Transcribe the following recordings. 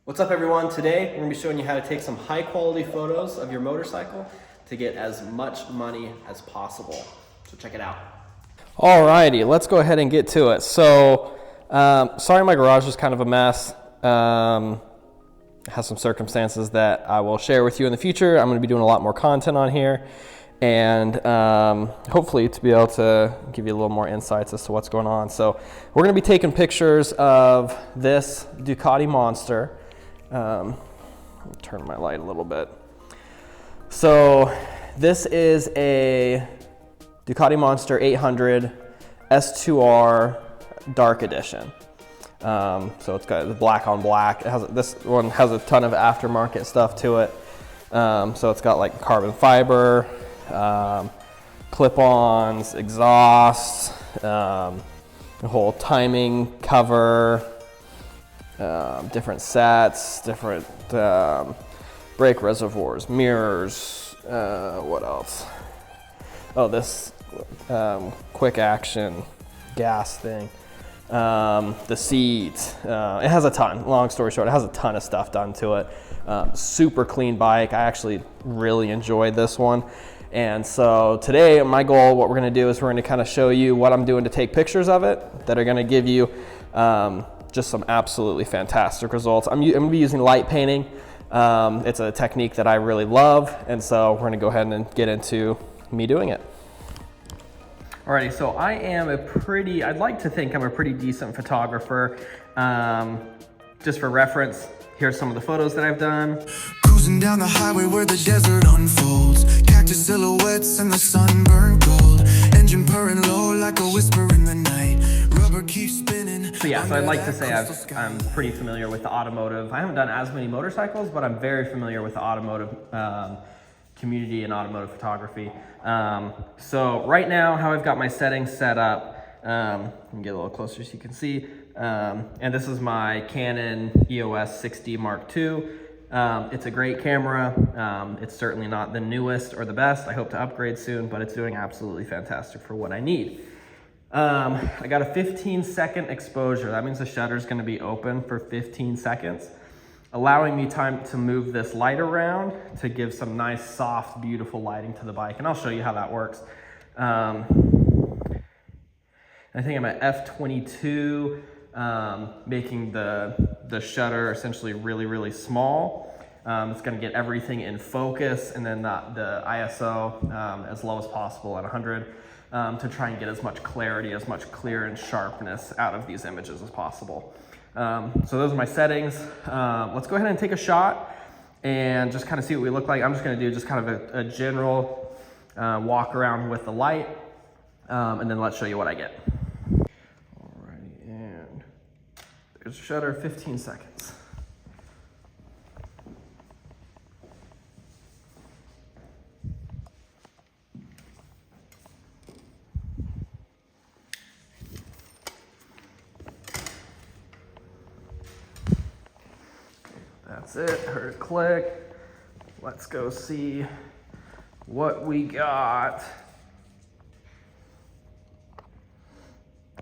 What's up everyone? Today we're going to be showing you how to take some high quality photos of your motorcycle to get as much money as possible. So check it out. Alrighty, let's go ahead and get to it. So, sorry my garage is kind of a mess. It has some circumstances that I will share with you in the future. I'm going to be doing a lot more content on here and hopefully to be able to give you a little more insights as to what's going on. So we're going to be taking pictures of this Ducati Monster. I'll turn my light a little bit. So this is a Ducati Monster 800 S2R Dark Edition. So it's got the black on black. This one has a ton of aftermarket stuff to it. So it's got like carbon fiber, clip-ons, exhausts, the whole timing cover, different sets, different brake reservoirs, mirrors, what else? Oh, this quick action gas thing, the seat. It has a ton, long story short, it has a ton of stuff done to it. Super clean bike. I actually really enjoyed this one. And so today my goal, what we're gonna do is we're gonna kind of show you what I'm doing to take pictures of it that are gonna give you just some absolutely fantastic results. I'm gonna be using light painting. It's a technique that I really love. And so we're gonna go ahead and get into me doing it. Alrighty, so I am I'd like to think I'm a pretty decent photographer. Just for reference, here's some of the photos that I've done. Cruising down the highway where the desert unfolds, cactus silhouettes and the sun burn gold, engine purring low like a whisper in the night, rubber keeps spinning. So yeah, so I'd like to say I'm pretty familiar with the automotive. I haven't done as many motorcycles, but I'm very familiar with the automotive community and automotive photography. So right now, how I've got my settings set up, let me get a little closer so you can see. And this is my Canon EOS 6D Mark II. It's a great camera. It's certainly not the newest or the best. I hope to upgrade soon, but it's doing absolutely fantastic for what I need. I got a 15-second exposure. That means the shutter is going to be open for 15 seconds, allowing me time to move this light around to give some nice, soft, beautiful lighting to the bike. And I'll show you how that works. I think I'm at f22, making the shutter essentially really, really small. It's going to get everything in focus, and then the ISO as low as possible at 100 to try and get as much clarity, as much clear and sharpness out of these images as possible. So those are my settings. Let's go ahead and take a shot and just kind of see what we look like. I'm just going to do just kind of a general walk around with the light, and then let's show you what I get. Alrighty, and there's the shutter, 15 seconds. That's it, heard it click. Let's go see what we got.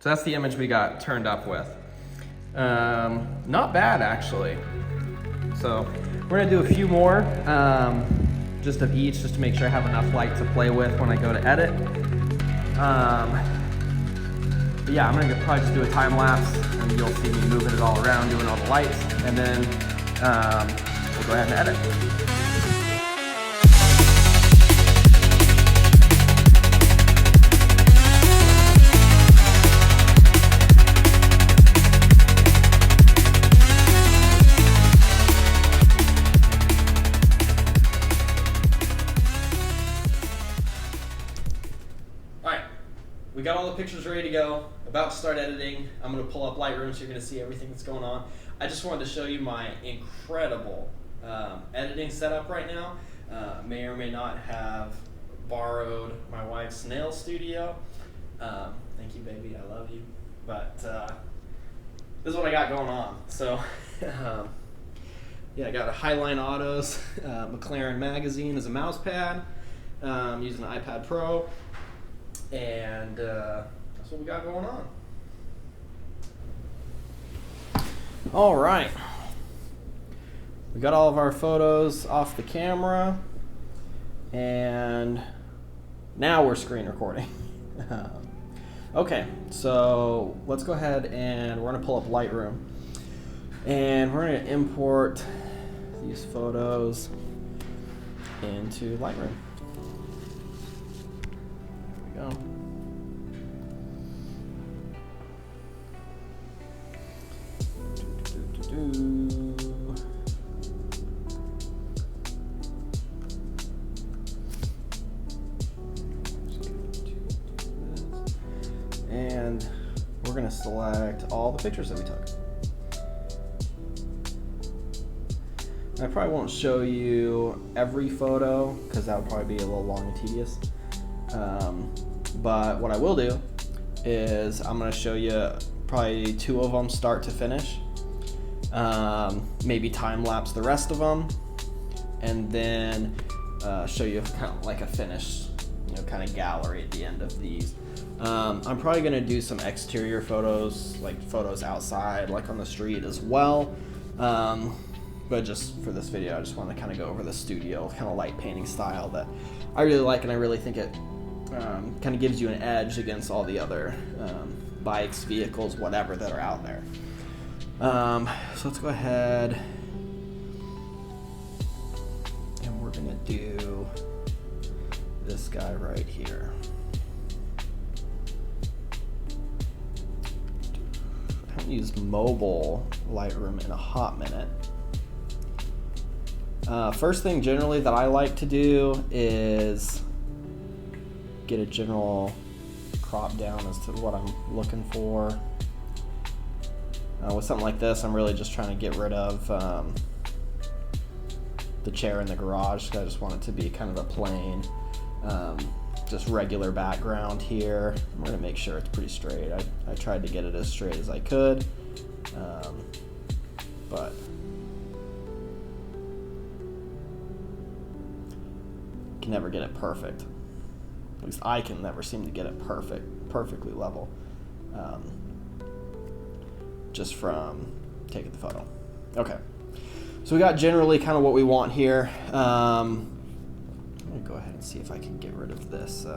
So that's the image we got turned up with. Not bad actually. So we're gonna do a few more, just of each, just to make sure I have enough light to play with when I go to edit. But yeah, I'm gonna probably just do a time lapse, and you'll see me moving it all around, doing all the lights, and then we'll go ahead and edit. All right, we got all the pictures ready to go, about to start editing. I'm gonna pull up Lightroom so you're gonna see everything that's going on. I just wanted to show you my incredible editing setup right now. May or may not have borrowed my wife's nail studio. Thank you, baby, I love you. But this is what I got going on. So, yeah, I got a Highline Autos McLaren magazine as a mouse pad, using an iPad Pro, and that's what we got going on. All right. we got all of our photos off the camera, and now we're screen recording. Okay, so let's go ahead and we're gonna pull up Lightroom, and we're gonna import these photos into Lightroom. There we go. And we're going to select all the pictures that we took. I probably won't show you every photo because that would probably be a little long and tedious. But what I will do is I'm going to show you probably 2 of them start to finish. Maybe time lapse the rest of them, and then show you kind of like a finished, kind of gallery at the end of these. I'm probably gonna do some exterior photos, like photos outside, like on the street as well. But just for this video, I just want to kind of go over the studio kind of light painting style that I really like, and I really think it kind of gives you an edge against all the other bikes, vehicles, whatever that are out there. So let's go ahead and we're gonna do this guy right here. I haven't used mobile Lightroom in a hot minute. First thing generally that I like to do is get a general crop down as to what I'm looking for. With something like this, I'm really just trying to get rid of the chair in the garage. I just want it to be kind of a plain, just regular background here. I'm going to make sure it's pretty straight. I tried to get it as straight as I could, but can never get it perfect. At least I can never seem to get it perfectly level. Just from taking the photo. Okay, so we got generally kind of what we want here. I'm gonna go ahead and see if I can get rid of this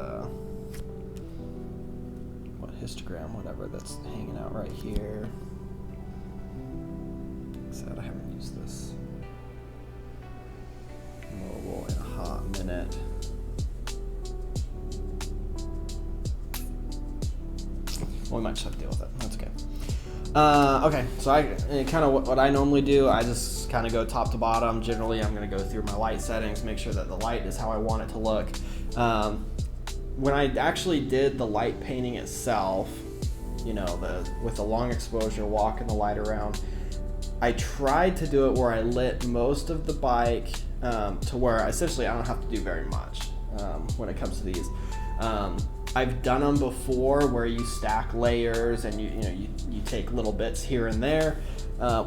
histogram, whatever that's hanging out right here. Like I said, I haven't used this mobile in a hot minute. Well, we might just have to deal with it. That's okay. Okay, so I kind of what I normally do, I just kind of go top to bottom. Generally, I'm going to go through my light settings, make sure that the light is how I want it to look. When I actually did the light painting itself, with the long exposure, walking the light around, I tried to do it where I lit most of the bike to where essentially I don't have to do very much when it comes to these. I've done them before where you stack layers and you take little bits here and there,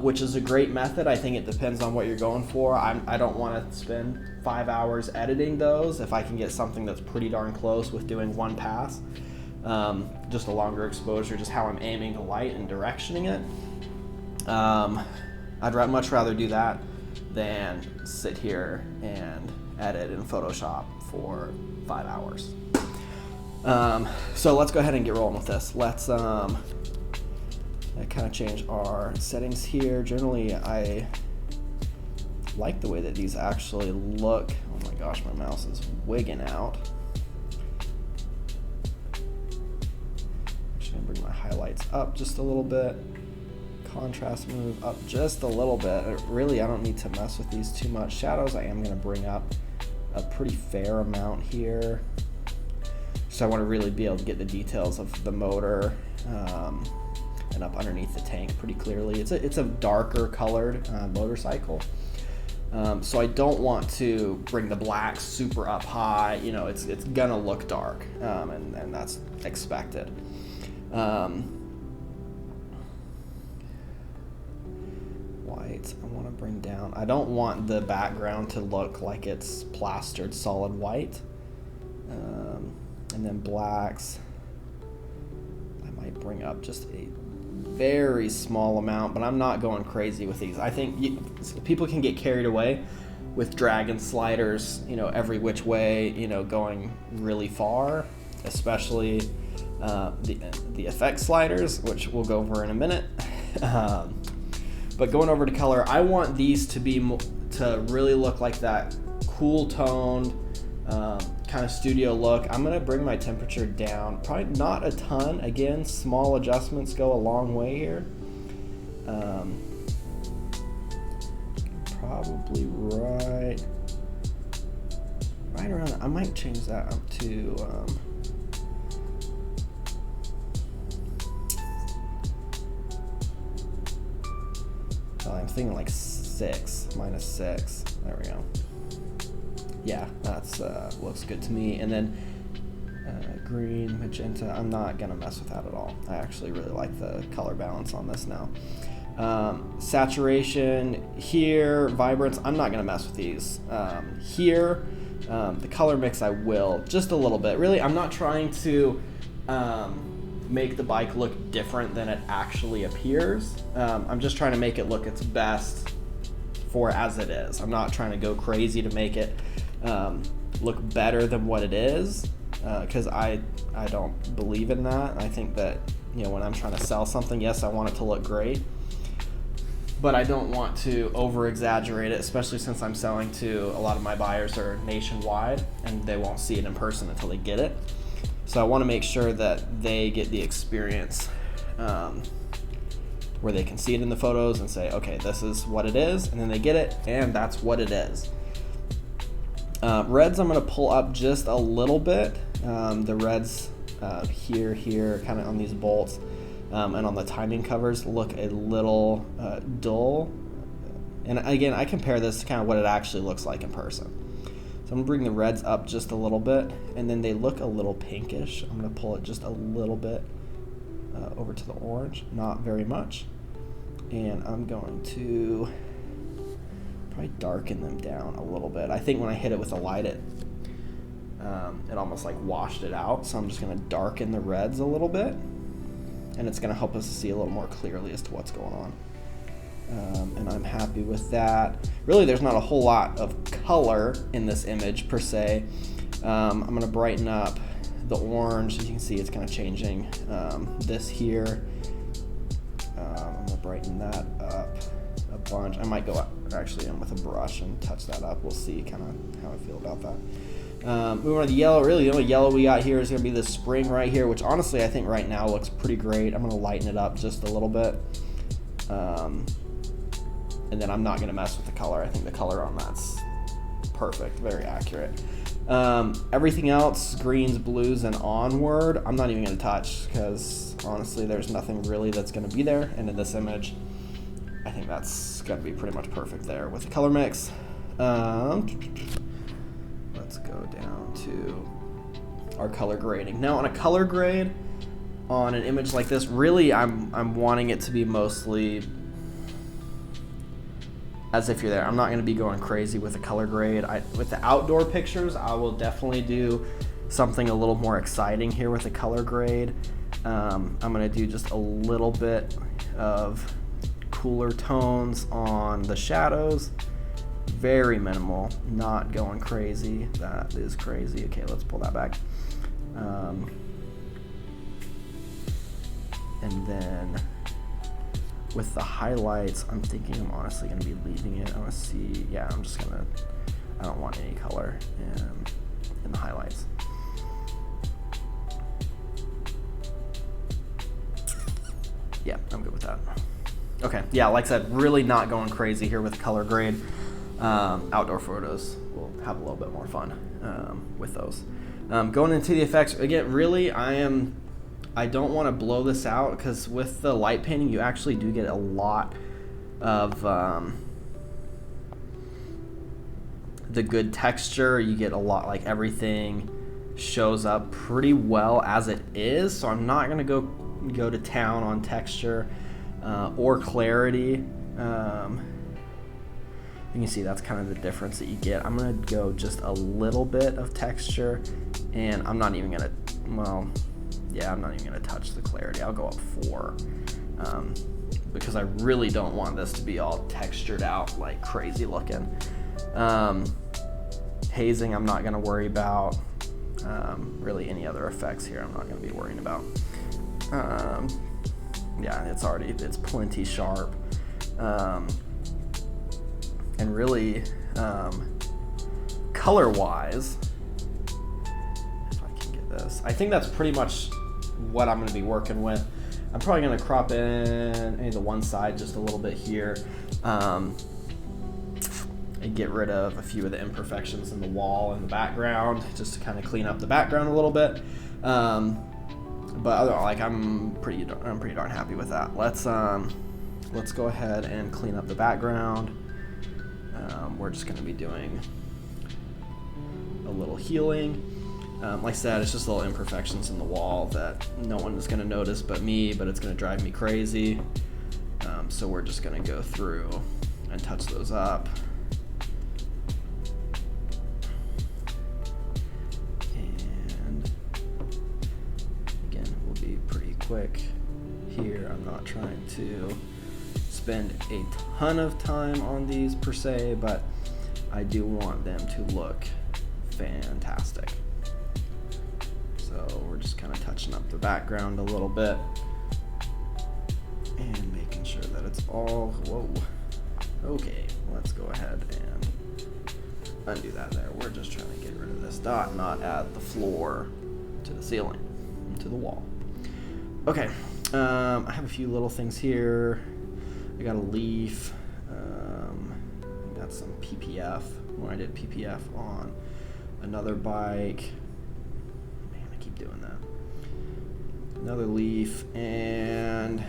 which is a great method. I think it depends on what you're going for. I don't want to spend 5 hours editing those if I can get something that's pretty darn close with doing one pass. Just a longer exposure, just how I'm aiming the light and directioning it. I'd much rather do that than sit here and edit in Photoshop for 5 hours. So let's go ahead and get rolling with this. Let's kind of change our settings here. Generally, I like the way that these actually look. Oh my gosh, my mouse is wigging out. Actually, I'm gonna bring my highlights up just a little bit. Contrast move up just a little bit. Really, I don't need to mess with these too much. Shadows, I am gonna bring up a pretty fair amount here. So I want to really be able to get the details of the motor and up underneath the tank pretty clearly. It's a darker colored motorcycle. So I don't want to bring the black super up high. It's gonna look dark, and that's expected. White, I want to bring down. I don't want the background to look like it's plastered solid white. And then blacks, I might bring up just a very small amount, but I'm not going crazy with these. I think people can get carried away with dragging sliders, every which way, going really far, especially the effect sliders, which we'll go over in a minute. But going over to color, I want these to really look like that cool toned kind of studio look. I'm gonna bring my temperature down, probably not a ton. Again, small adjustments go a long way here. Probably right around. I might change that up to I'm thinking like 6, -6. There we go. Yeah, that's looks good to me. And then green, magenta, I'm not gonna mess with that at all. I actually really like the color balance on this now. Saturation here, vibrance, I'm not gonna mess with these. Here, the color mix I will, just a little bit. Really, I'm not trying to make the bike look different than it actually appears. I'm just trying to make it look its best for as it is. I'm not trying to go crazy to make it look better than what it is, because I don't believe in that. I think that when I'm trying to sell something, yes, I want it to look great, but I don't want to over exaggerate it, especially since I'm selling to a lot of my buyers are nationwide and they won't see it in person until they get it. So I want to make sure that they get the experience where they can see it in the photos and say, okay, this is what it is, and then they get it and that's what it is. Reds I'm going to pull up just a little bit. The reds here, kind of on these bolts and on the timing covers look a little dull. And again, I compare this to kind of what it actually looks like in person. So I'm going to bring the reds up just a little bit, and then they look a little pinkish. I'm going to pull it just a little bit over to the orange, not very much. And I'm going to probably darken them down a little bit. I think when I hit it with a light, it almost like washed it out. So I'm just going to darken the reds a little bit, and it's going to help us see a little more clearly as to what's going on. And I'm happy with that. Really, there's not a whole lot of color in this image per se. I'm going to brighten up the orange. As you can see, it's kind of changing this here. I'm going to brighten that up a bunch. I might go actually in with a brush and touch that up. We'll see kind of how I feel about that. Moving on to the yellow. Really, the only yellow we got here is going to be the spring right here, which honestly I think right now looks pretty great. I'm going to lighten it up just a little bit. And then I'm not going to mess with the color. I think the color on that's perfect, very accurate. Everything else, greens, blues, and onward, I'm not even going to touch because honestly there's nothing really that's going to be there. And in this image, I think that's going to be pretty much perfect there with the color mix. Let's go down to our color grading. Now on a color grade, on an image like this, really I'm wanting it to be mostly as if you're there. I'm not going to be going crazy with the color grade. With the outdoor pictures, I will definitely do something a little more exciting here with the color grade. I'm going to do just a little bit of cooler tones on the shadows. Very minimal, not going crazy. That is crazy. Okay, let's pull that back. And then with the highlights, I'm thinking I'm honestly going to be leaving it. I want to see, yeah, I don't want any color in the highlights. Yeah, I'm good with that. Okay, yeah, like I said, really not going crazy here with color grade. Outdoor photos, we'll have a little bit more fun with those. Going into the effects, again, really, I don't want to blow this out because with the light painting, you actually do get a lot of the good texture. You get a lot, like everything shows up pretty well as it is. So I'm not going to go to town on texture or clarity. You can see that's kind of the difference that you get. I'm going to go just a little bit of texture, and I'm not even going to, well, yeah, I'm not even going to touch the clarity. I'll go up 4. because I really don't want this to be all textured out like crazy looking. Hazing I'm not gonna worry about. Really any other effects here I'm not gonna be worrying about. Yeah, it's plenty sharp. And really, color-wise, if I can get this, I think that's pretty much what I'm gonna be working with. I'm probably gonna crop in maybe the one side just a little bit here, and get rid of a few of the imperfections in the wall and the background, just to kind of clean up the background a little bit. But other, like I'm pretty darn happy with that. Let's go ahead and clean up the background. We're just going to be doing a little healing. Like I said, it's just little imperfections in the wall that no one is going to notice but me, but it's going to drive me crazy. So we're just going to go through and touch those up. And again, we'll be pretty quick here. I'm not trying to spend a ton of time on these per se, but I do want them to look fantastic. So we're just kind of touching up the background a little bit and making sure that it's all, whoa. Okay, let's go ahead and undo that there. We're just trying to get rid of this dot, not add the floor to the ceiling, to the wall. Okay, I have a few little things here. I got a leaf, I got some PPF, when I did PPF on another bike. Man, I keep doing that. Another leaf, and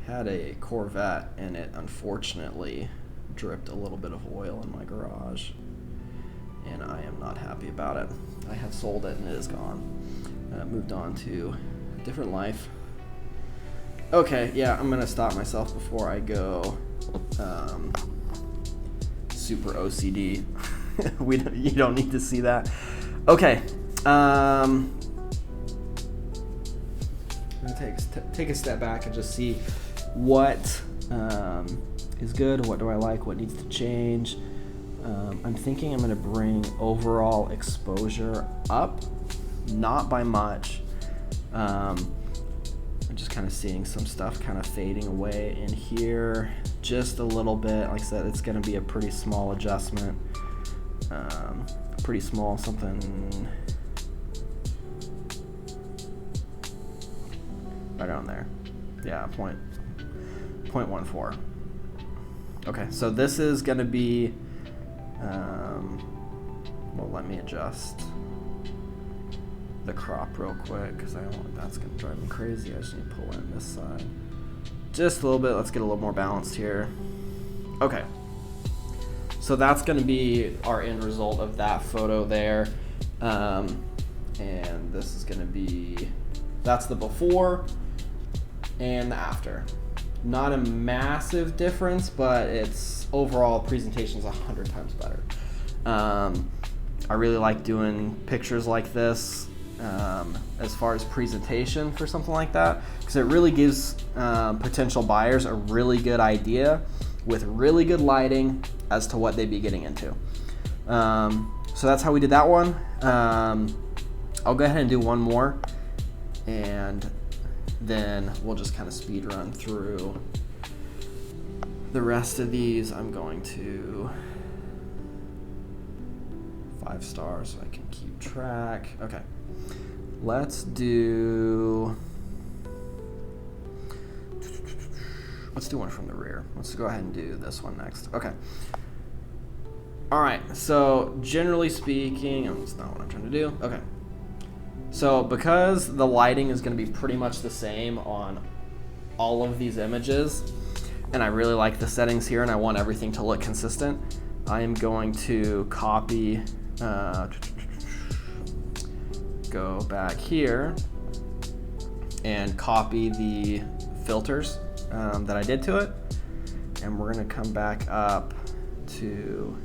had a Corvette, and it unfortunately dripped a little bit of oil in my garage, and I am not happy about it. I have sold it and it is gone. Moved on to different life. Okay, yeah, I'm gonna stop myself before I go super OCD. You don't need to see that. Okay, I'm gonna take a step back and just see what is good, what do I like, what needs to change. I'm thinking I'm gonna bring overall exposure up, not by much. I'm just kind of seeing some stuff kind of fading away in here just a little bit. Like I said, it's going to be a pretty small adjustment. Pretty small, something right on there. Yeah, 0.14. Okay, so this is going to be, well, let me adjust the crop real quick because that's gonna drive me crazy. I just need to pull in this side just a little bit. Let's get a little more balanced here. Okay, so that's gonna be our end result of that photo there, and this is gonna be, that's the before and the after. Not a massive difference, but it's overall presentation is 100 times better. I really like doing pictures like this. As far as presentation for something like that, because it really gives potential buyers a really good idea with really good lighting as to what they'd be getting into. So that's how we did that one. I'll go ahead and do one more, and then we'll just kind of speed run through the rest of these. I'm going to 5 stars so I can keep track. Okay. Let's do one from the rear. Let's go ahead and do this one next. Okay. All right, so generally speaking, that's not what I'm trying to do. Okay. So because the lighting is going to be pretty much the same on all of these images, and I really like the settings here and I want everything to look consistent, I am going to copy, go back here and copy the filters that I did to it, and we're going to come back up to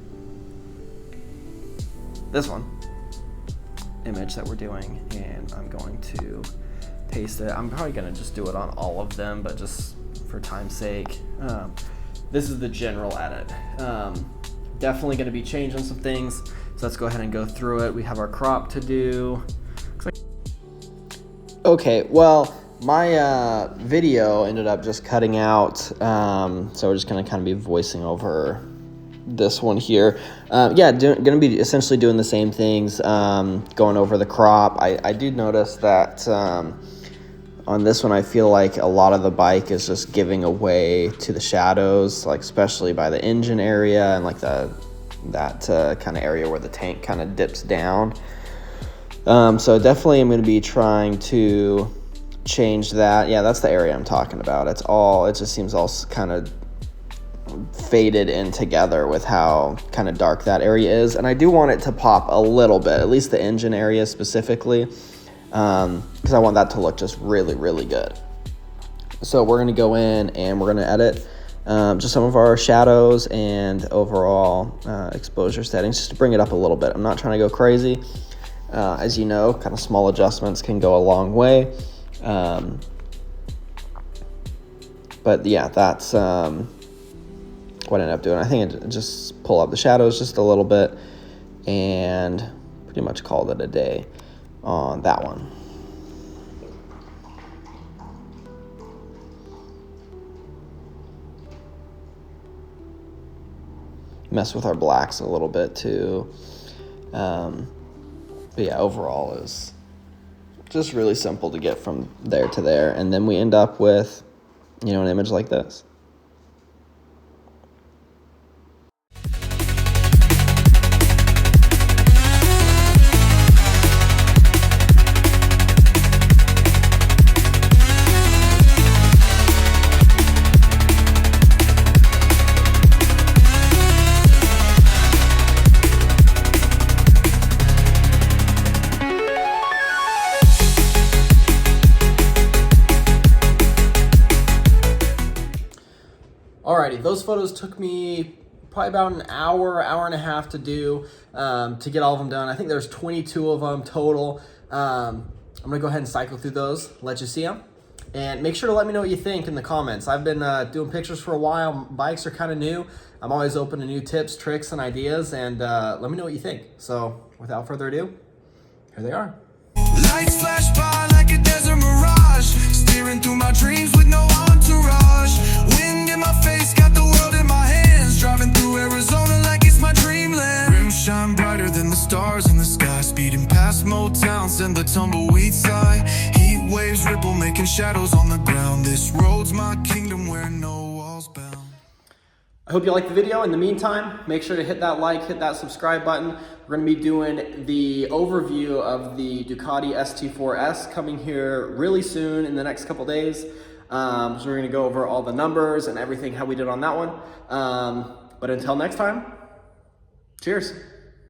this one, image that we're doing, and I'm going to paste it. I'm probably gonna just do it on all of them, but just for time's sake, this is the general edit. Definitely gonna be changing some things, so let's go ahead and go through it. We have our crop to do. Okay, well, my video ended up just cutting out, so we're just gonna kind of be voicing over this one here. Yeah, gonna be essentially doing the same things, going over the crop. I did notice that on this one, I feel like a lot of the bike is just giving away to the shadows, like especially by the engine area and like that kind of area where the tank kind of dips down. So definitely I'm going to be trying to change that. Yeah, that's the area I'm talking about. It just seems all kind of faded in together with how kind of dark that area is. And I do want it to pop a little bit, at least the engine area specifically, because I want that to look just really, really good. So we're going to go in and we're going to edit just some of our shadows and overall exposure settings just to bring it up a little bit. I'm not trying to go crazy. As you know, kind of small adjustments can go a long way. But yeah, that's what I ended up doing. I think I just pull up the shadows just a little bit and pretty much called it a day on that one. Mess with our blacks a little bit too. But yeah, overall is just really simple to get from there to there. And then we end up with, an image like this. Alrighty, those photos took me probably about an hour and a half to do, to get all of them done. I think there's 22 of them total. I'm gonna go ahead and cycle through those, let you see them. And make sure to let me know what you think in the comments. I've been doing pictures for a while. Bikes are kind of new. I'm always open to new tips, tricks, and ideas, and let me know what you think. So without further ado, here they are. Lights flash by like a desert mirage, steering through my dreams with no entourage. Wind in my face, got the world in my hands, driving through Arizona like it's my dreamland. Rims shine brighter than the stars in the sky, speeding past Motown, send the tumbleweed sigh. Heat waves ripple, making shadows on the ground. This road's my kingdom where no walls bound. I hope you liked the video. In the meantime, make sure to hit that like, hit that subscribe button. We're going to be doing the overview of the Ducati ST4S coming here really soon in the next couple days. So we're going to go over all the numbers and everything, how we did on that one. But until next time, cheers.